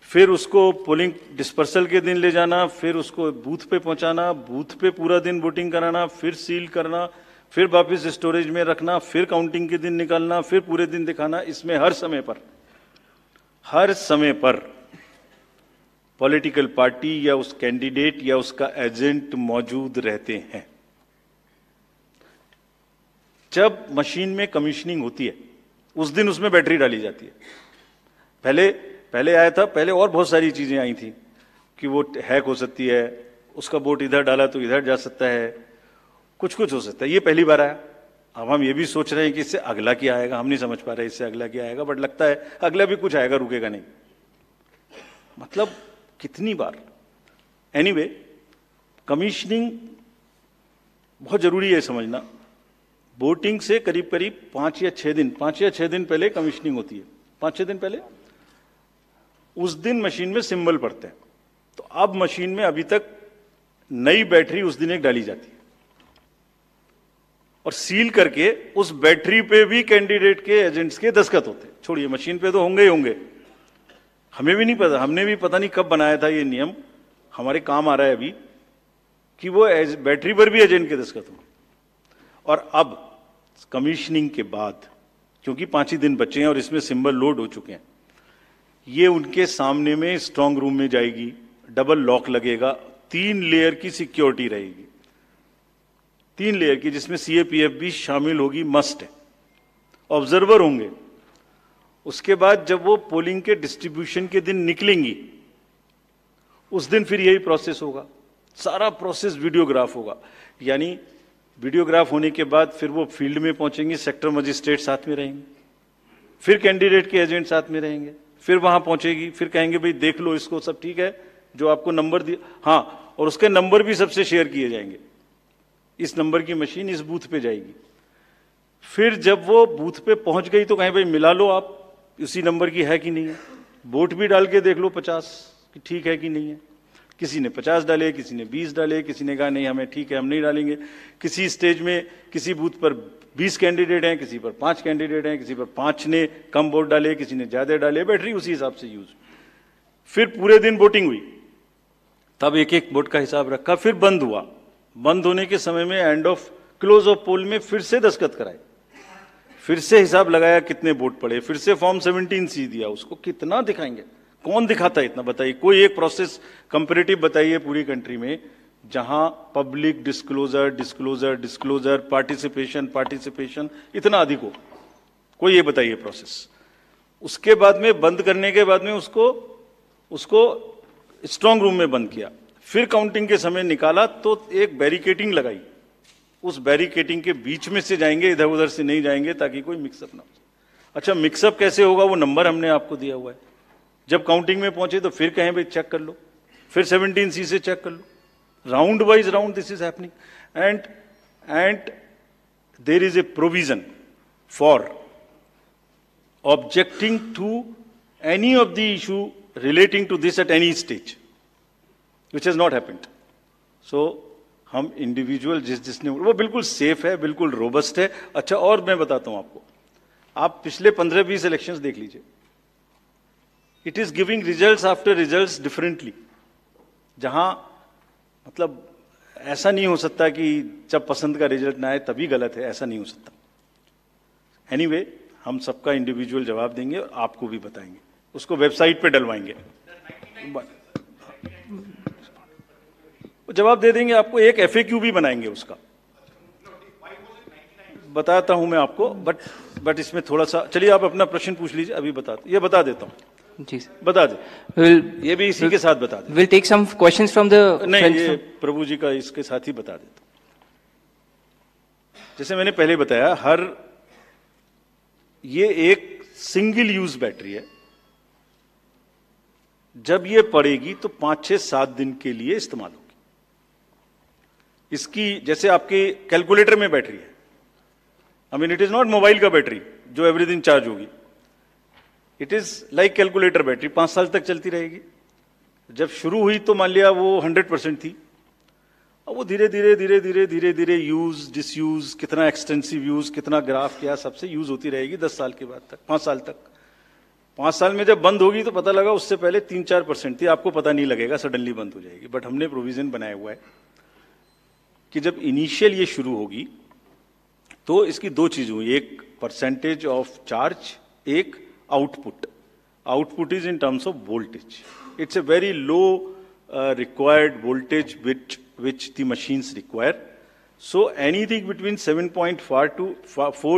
फिर उसको पोलिंग डिस्पर्सल के दिन ले जाना, फिर उसको बूथ पे पहुंचाना, बूथ पे पूरा दिन वोटिंग कराना, फिर सील करना, फिर वापस स्टोरेज में रखना, फिर काउंटिंग के दिन निकालना, फिर पूरे दिन दिखाना। इसमें हर समय पर पॉलिटिकल पार्टी या उस कैंडिडेट या उसका एजेंट मौजूद रहते हैं। जब मशीन में कमीशनिंग होती है उस दिन उसमें बैटरी डाली जाती है। पहले आया था, पहले और बहुत सारी चीजें आई थी कि वो हैक हो सकती है, उसका वोट इधर डाला तो इधर जा सकता है, कुछ हो सकता है। ये पहली बार आया। अब हम ये भी सोच रहे हैं कि इससे अगला क्या आएगा, हम नहीं समझ पा रहे इससे अगला क्या आएगा, बट लगता है अगला भी कुछ आएगा, रुकेगा नहीं। मतलब कितनी बार। एनीवे, कमीशनिंग बहुत जरूरी है समझना। वोटिंग से करीब 5 या 6 दिन पहले कमीशनिंग होती है। 5-6 दिन पहले उस दिन मशीन में सिंबल पड़ते हैं। तो अब मशीन में अभी तक नई बैटरी उस दिन एक डाली जाती है। और सील करके उस बैटरी पे भी कैंडिडेट के एजेंट्स के दस्तखत होते। छोड़िए मशीन पे तो होंगे ही होंगे, हमें भी नहीं पता, हमने भी पता नहीं कब बनाया था ये नियम, हमारे काम आ रहा है अभी कि वो बैटरी पर भी एजेंट के दस्तखत हो। और अब कमीशनिंग के बाद, क्योंकि 5 ही दिन बचे हैं और इसमें सिंबल लोड हो चुके हैं, ये उनके सामने में स्ट्रांग रूम में जाएगी, डबल लॉक लगेगा, 3 लेयर की सिक्योरिटी रहेगी, 3 लेयर की, जिसमें सीएपीएफ भी शामिल होगी, मस्ट है, ऑब्जर्वर होंगे। उसके बाद जब वो पोलिंग के डिस्ट्रीब्यूशन के दिन निकलेंगी, उस दिन फिर यही प्रोसेस होगा, सारा प्रोसेस वीडियोग्राफ होगा। यानी वीडियोग्राफ होने के बाद फिर वो फील्ड में पहुंचेंगे, सेक्टर मजिस्ट्रेट साथ में रहेंगे, फिर कैंडिडेट के एजेंट साथ में रहेंगे, फिर वहां पहुंचेगी, फिर कहेंगे भाई देख लो इसको, सब ठीक है, जो आपको नंबर दिया, हाँ, और उसके नंबर भी सबसे शेयर किए जाएंगे, इस नंबर की मशीन इस बूथ पे जाएगी। फिर जब वो बूथ पे पहुंच गई तो कहें भाई मिला लो आप, उसी नंबर की है कि नहीं है, वोट भी डाल के देख लो 50 कि ठीक है कि नहीं है। किसी ने 50 डाले, किसी ने 20 डाले, किसी ने कहा नहीं हमें ठीक है हम नहीं डालेंगे। किसी स्टेज में किसी बूथ पर 20 कैंडिडेट हैं, किसी पर 5 कैंडिडेट हैं, किसी पर 5 ने कम वोट डाले, किसी ने ज्यादा डाले, बैटरी उसी हिसाब से यूज। फिर पूरे दिन वोटिंग हुई, तब एक एक वोट का हिसाब रखा, फिर बंद हुआ, बंद होने के समय में एंड ऑफ क्लोज ऑफ पोल में फिर से दस्तखत कराए, फिर से हिसाब लगाया कितने वोट पड़े, फिर से फॉर्म 17C दिया, उसको कितना दिखाएंगे, कौन दिखाता है इतना, बताइए। कोई एक प्रोसेस कंपैरेटिव बताइए पूरी कंट्री में जहां public disclosure disclosure disclosure participation participation इतना अधिक हो, कोई ये बताइए प्रोसेस। उसके बाद में बंद करने के बाद में उसको स्ट्रांग रूम में बंद किया, फिर काउंटिंग के समय निकाला तो एक बैरिकेटिंग लगाई, उस बैरिकेटिंग के बीच में से जाएंगे, इधर उधर से नहीं जाएंगे ताकि कोई मिक्सअप ना हो। अच्छा, मिक्सअप कैसे होगा, वो नंबर हमने आपको दिया हुआ है, जब काउंटिंग में पहुंचे तो फिर कहें भाई चेक कर लो, फिर 17C से चेक कर लो, round wise round this is happening. And there is a provision for objecting to any of the issue relating to this at any stage, which has not happened. So हम individual जिसने वो बिल्कुल safe है, बिल्कुल robust है। अच्छा, और मैं बताता हूं आपको, आप पिछले 15-20 इलेक्शंस देख लीजिए, it is giving results after results differently. जहां मतलब ऐसा नहीं हो सकता कि जब पसंद का रिजल्ट ना आए तभी गलत है, ऐसा नहीं हो सकता। एनीवे, हम सबका इंडिविजुअल जवाब देंगे और आपको भी बताएंगे, उसको वेबसाइट पे डलवाएंगे, जवाब दे देंगे आपको, एक FAQ भी बनाएंगे उसका, बताता हूं मैं आपको। बट इसमें थोड़ा सा, चलिए आप अपना प्रश्न पूछ लीजिए, अभी ये बता देता हूं जी, बता दे, ये भी इसी के साथ बता दे।
We'll take some questions from the
नहीं, ये प्रभु जी का इसके साथ ही बता देता हूं। जैसे मैंने पहले बताया, ये एक सिंगल यूज बैटरी है, जब ये पड़ेगी तो 5-6-7 दिन के लिए इस्तेमाल होगी। इसकी जैसे आपके कैलकुलेटर में बैटरी है, I mean it is not mobile का बैटरी जो एवरी दिन चार्ज होगी, it is like calculator battery, 5 साल तक चलती रहेगी। जब शुरू हुई तो मान लिया वो 100% थी, और वो धीरे धीरे धीरे धीरे धीरे धीरे यूज डिसयूज, कितना एक्सटेंसिव यूज, कितना ग्राफ किया, सबसे यूज होती रहेगी 10 साल के बाद तक, 5 साल तक। 5 साल में जब बंद होगी तो पता लगा उससे पहले 3-4% थी, आपको पता नहीं लगेगा, सडनली बंद हो जाएगी। बट हमने प्रोविजन बनाया हुआ है कि जब इनिशियल ये शुरू होगी तो इसकी 2 चीजें हुई, एक परसेंटेज ऑफ चार्ज, एक output is in terms of voltage, it's a very low required voltage which the machines require. So anything between 7.4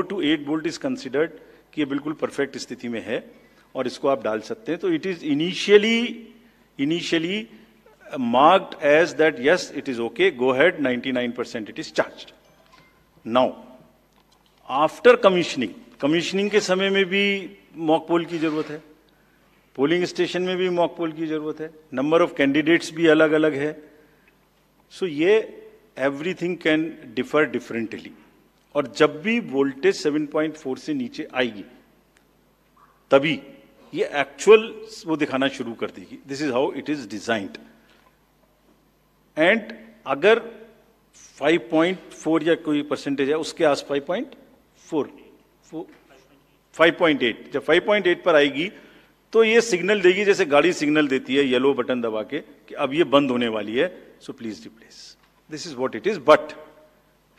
to 8 volt is considered कि ये बिल्कुल परफेक्ट स्थिति में है और इसको आप डाल सकते हैं। तो it is initially marked as that yes it is okay, go ahead, 99% it is charged. Now after commissioning के समय में भी मॉक पोल की जरूरत है, पोलिंग स्टेशन में भी मॉक पोल की जरूरत है, नंबर ऑफ कैंडिडेट्स भी अलग अलग है। सो ये एवरीथिंग कैन डिफर डिफरेंटली, और जब भी वोल्टेज 7.4 से नीचे आएगी तभी ये एक्चुअल वो दिखाना शुरू कर देगी। This is how it is designed. And अगर 5.4 या कोई परसेंटेज है उसके आस 5.8, जब 5.8 पर आएगी तो ये सिग्नल देगी जैसे गाड़ी सिग्नल देती है येलो बटन दबा के कि अब ये बंद होने वाली है, so please replace. This is what it is. But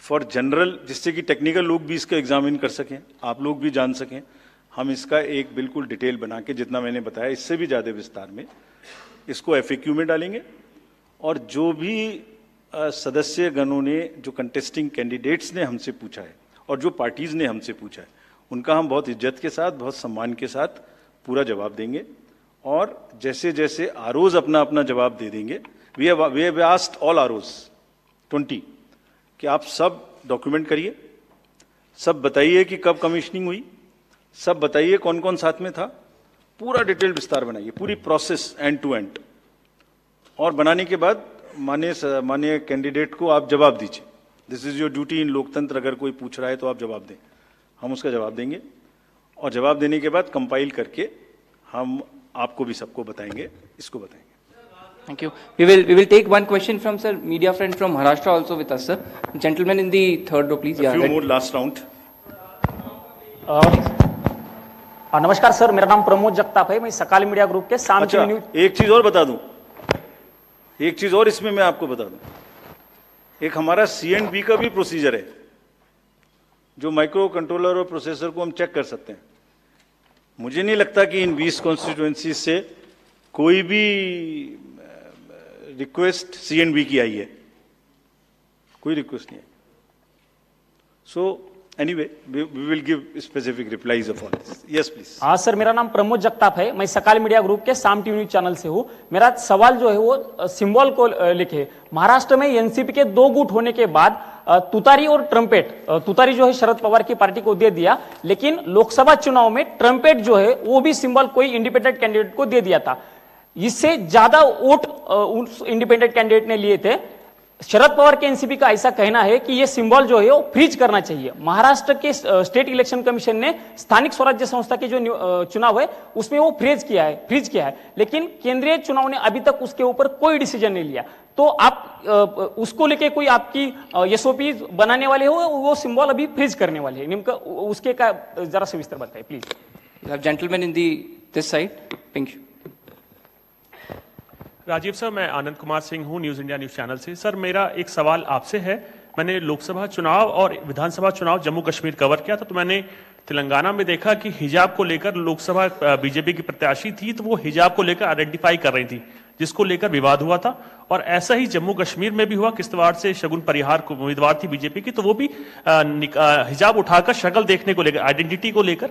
for general, जिससे कि टेक्निकल लोग भी इसका एग्जामिन कर सकें, आप लोग भी जान सकें, हम इसका एक बिल्कुल डिटेल बना के, जितना मैंने बताया इससे भी ज्यादा विस्तार में, इसको FAQ में डालेंगे। और जो भी सदस्य गणों ने, जो कंटेस्टिंग कैंडिडेट्स ने हमसे पूछा है और जो पार्टीज ने हमसे पूछा है, उनका हम बहुत इज्जत के साथ, बहुत सम्मान के साथ पूरा जवाब देंगे। और जैसे जैसे आरओज अपना अपना जवाब दे देंगे, we have asked all ROs 20 कि आप सब डॉक्यूमेंट करिए, सब बताइए कि कब कमीशनिंग हुई, सब बताइए कौन कौन साथ में था, पूरा डिटेल विस्तार बनाइए, पूरी प्रोसेस एंड टू एंड। और बनाने के बाद माननीय कैंडिडेट को आप जवाब दीजिए। दिस इज योर ड्यूटी इन लोकतंत्र। अगर कोई पूछ रहा है तो आप जवाब दें, हम उसका जवाब देंगे। और जवाब देने के बाद कंपाइल करके हम आपको भी सबको बताएंगे, इसको बताएंगे।
Thank you. We will take one question from sir, media friend from Maharashtra also with us, sir. Gentleman in the third row, please.
A few more last round.
नमस्कार सर, मेरा नाम प्रमोद जगताप है, मैं सकाल मीडिया ग्रुप के शाम
अच्छा, एक चीज और बता दूं, एक चीज और इसमें मैं आपको बता दूं, एक हमारा C&B का भी प्रोसीजर है, जो माइक्रो कंट्रोलर और प्रोसेसर को हम चेक कर सकते हैं। मुझे नहीं लगता कि इन 20 कॉन्स्टिट्यूएंसी से कोई भी रिक्वेस्ट C&B की आई है, कोई रिक्वेस्ट नहीं है। So anyway we will give specific replies of all this. Yes please.
हाँ सर, मेरा नाम प्रमोद जगताप है, मैं सकाल मीडिया ग्रुप के शाम टीवी न्यूज चैनल से हूँ। मेरा सवाल जो है वो सिंबल को लेके, महाराष्ट्र में एनसीपी के 2 गुट होने के बाद तुतारी और ट्रम्पेट, तुतारी जो है शरद पवार की पार्टी को दे दिया, लेकिन लोकसभा चुनाव में ट्रम्पेट जो है वो भी सिंबल कोई इंडिपेंडेंट कैंडिडेट को दे दिया था। इससे ज्यादा वोट उस इंडिपेंडेंट कैंडिडेट ने लिए थे। शरद पवार के एनसीपी का ऐसा कहना है कि ये सिंबल जो है वो फ्रीज करना चाहिए। महाराष्ट्र के स्टेट इलेक्शन कमीशन ने स्थानिक स्वराज्य संस्था के जो चुनाव है उसमें वो फ्रीज किया है, लेकिन केंद्रीय चुनाव ने अभी तक उसके ऊपर कोई डिसीजन नहीं लिया। तो आप उसको लेके कोई आपकी एसओपी बनाने वाले हो, वो सिंबल अभी फ्रीज करने वाले हैं, निम्न उसके का जरा सविस्तर बताइए please.
Gentleman in this side, pink.
Rajiv sir, मैं आनंद कुमार सिंह हूं, न्यूज इंडिया न्यूज चैनल से। सर मेरा एक सवाल आपसे है, मैंने लोकसभा चुनाव और विधानसभा चुनाव जम्मू कश्मीर कवर किया था, तो मैंने तेलंगाना में देखा कि हिजाब को लेकर लोकसभा बीजेपी की प्रत्याशी थी, तो वो हिजाब को लेकर आइडेंटिफाई कर रही थी, जिसको लेकर विवाद हुआ था। और ऐसा ही जम्मू कश्मीर में भी हुआ, किश्तवाड़ से शगुन परिहार को उम्मीदवार थी बीजेपी की, तो वो भी हिजाब उठाकर शक्ल देखने को लेकर, आइडेंटिटी को लेकर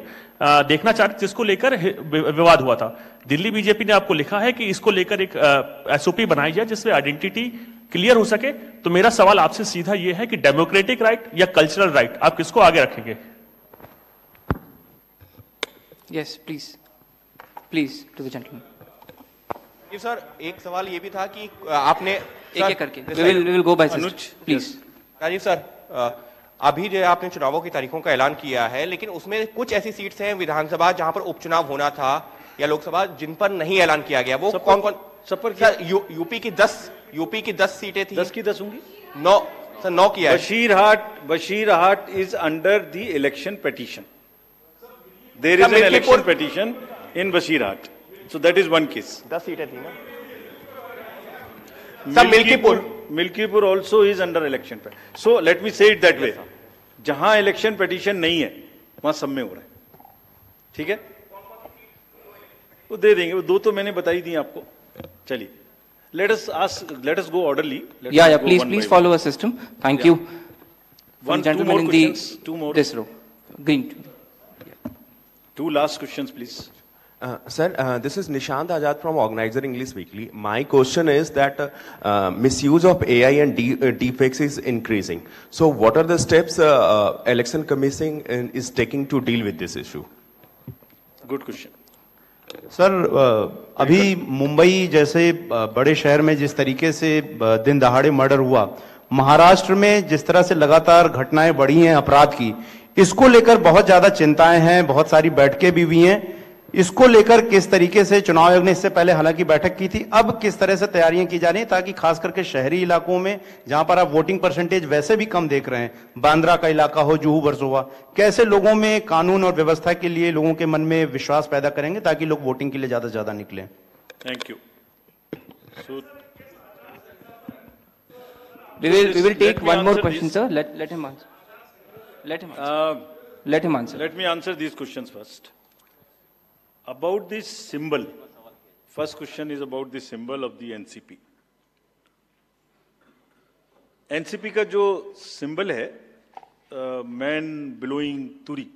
देखना चाहते, जिसको लेकर विवाद हुआ था। दिल्ली बीजेपी ने आपको लिखा है कि इसको लेकर एक एसओपी बनाई जाए जिसमें आइडेंटिटी क्लियर हो सके। तो मेरा सवाल आपसे सीधा ये है कि डेमोक्रेटिक राइट या कल्चरल राइट, आप किसको आगे रखेंगे?
Yes please to the gentleman.
Sir एक सवाल ये भी था कि आपने
एक करके we will go by Anuj please.
Rajiv sir, अभी जो आपने चुनावों की तारीखों का ऐलान किया है, लेकिन उसमें कुछ ऐसी सीट्स हैं विधानसभा जहां पर उपचुनाव होना था या लोकसभा जिन पर नहीं ऐलान किया गया, वो कौन कौन? सब पर सर यूपी की 10 सीटें थी।
10 की 10 होंगी?
9 सर, 9 किया है।
Basirhat is under the election petition. There is an election petition in Basirhat, so that is one case.
10 सीटें थी ना
sir. Milkipur also is under election पे। so let me say it that way, जहां इलेक्शन पिटीशन नहीं है वहां सब में हो रहा है, ठीक है, वो दे देंगे। वो 2 तो मैंने बताई दी आपको। चलिए, let us go orderly.
Yeah, please follow a system. Thank you.
One, gentleman in the
this row, green.
2 last questions please.
Sir, this is Nishant Azad from Organizer English Weekly. My question is that misuse of AI and deepfakes is increasing. So, what are the steps Election Commission is taking to deal with this issue?
Good question.
Sir, अभी मुंबई जैसे बड़े शहर में जिस तरीके से दिन दहाड़े मर्डर हुआ, महाराष्ट्र में जिस तरह से लगातार घटनाएं बढ़ी हैं अपराध की, इसको लेकर बहुत ज्यादा चिंताएं हैं, बहुत सारी बैठकें भी हुई हैं। इसको लेकर किस तरीके से चुनाव आयोग ने इससे पहले हालांकि बैठक की थी, अब किस तरह से तैयारियां की जा रही हैं ताकि खास करके शहरी इलाकों में जहां पर आप वोटिंग परसेंटेज वैसे भी कम देख रहे हैं, बांद्रा का इलाका हो, जुहू वर्सोवा, कैसे लोगों में कानून और व्यवस्था के लिए लोगों के मन में विश्वास पैदा करेंगे ताकि लोग वोटिंग के लिए ज्यादा से ज्यादा निकलें?
Thank you.
We will take one more question, sir. Let him answer. Let him answer.
Let me answer these questions first. About this symbol, first question is about the symbol of the NCP. NCP का जो symbol है, man blowing तुरी,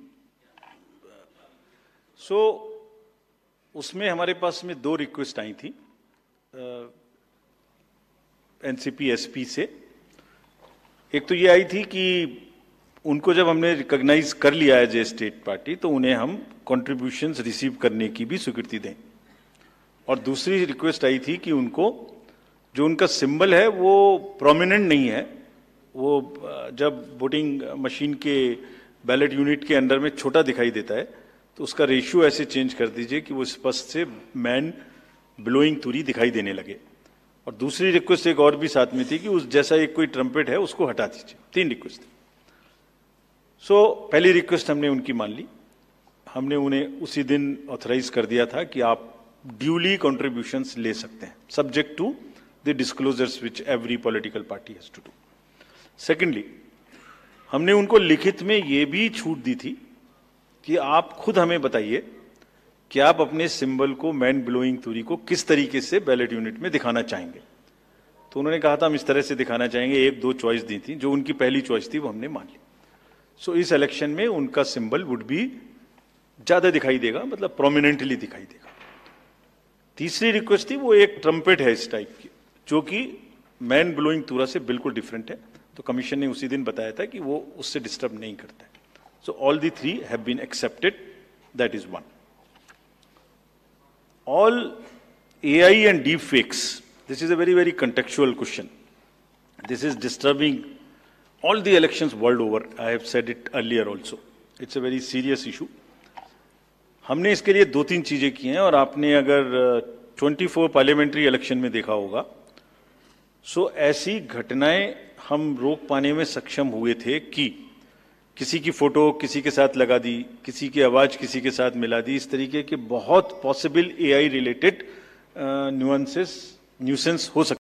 so उसमें हमारे पास में 2 request आई थी NCP SP से. एक तो ये आई थी कि उनको जब हमने रिकॉग्नाइज कर लिया है जे स्टेट पार्टी, तो उन्हें हम कंट्रीब्यूशंस रिसीव करने की भी स्वीकृति दें. और दूसरी रिक्वेस्ट आई थी कि उनको जो उनका सिंबल है वो प्रोमिनेंट नहीं है, वो जब वोटिंग मशीन के बैलेट यूनिट के अंदर में छोटा दिखाई देता है, तो उसका रेशियो ऐसे चेंज कर दीजिए कि वो स्पष्ट से मैन ब्लोइंग तुरी दिखाई देने लगे. और दूसरी रिक्वेस्ट एक और भी साथ में थी कि उस जैसा एक कोई ट्रम्पेट है उसको हटा दीजिए. 3 रिक्वेस्ट थी. सो पहली रिक्वेस्ट हमने उनकी मान ली. हमने उन्हें उसी दिन ऑथराइज कर दिया था कि आप ड्यूली कंट्रीब्यूशंस ले सकते हैं, subject to the disclosures which every political party has to do. Secondly, हमने उनको लिखित में ये भी छूट दी थी कि आप खुद हमें बताइए कि आप अपने सिंबल को, मैन ब्लोइंग तुरी को, किस तरीके से बैलेट यूनिट में दिखाना चाहेंगे. तो उन्होंने कहा था हम इस तरह से दिखाना चाहेंगे. 1-2 चॉइस दी थी, जो उनकी पहली चॉइस थी वो हमने मान ली. सो इस इलेक्शन में उनका सिंबल वुड बी ज्यादा दिखाई देगा, मतलब प्रोमिनेंटली दिखाई देगा. तीसरी रिक्वेस्ट थी, वो एक ट्रम्पेट है इस टाइप की, जो कि मैन ब्लोइंग तुरा से बिल्कुल डिफरेंट है. तो कमीशन ने उसी दिन बताया था कि वो उससे डिस्टर्ब नहीं करता है. So all the 3 have been accepted. That is 1. All AI and deep fakes, this is a very, very contextual question. This is disturbing all the elections world over. I have said it earlier also. It's a very serious issue. हमने इसके लिए 2-3 चीजें की हैं, और आपने अगर 24 parliamentary election में देखा होगा, सो ऐसी घटनाएं हम रोक पाने में सक्षम हुए थे कि किसी की फोटो किसी के साथ लगा दी, किसी की आवाज किसी के साथ मिला दी. इस तरीके के बहुत पॉसिबल AI रिलेटेड न्यूसेंस हो सकते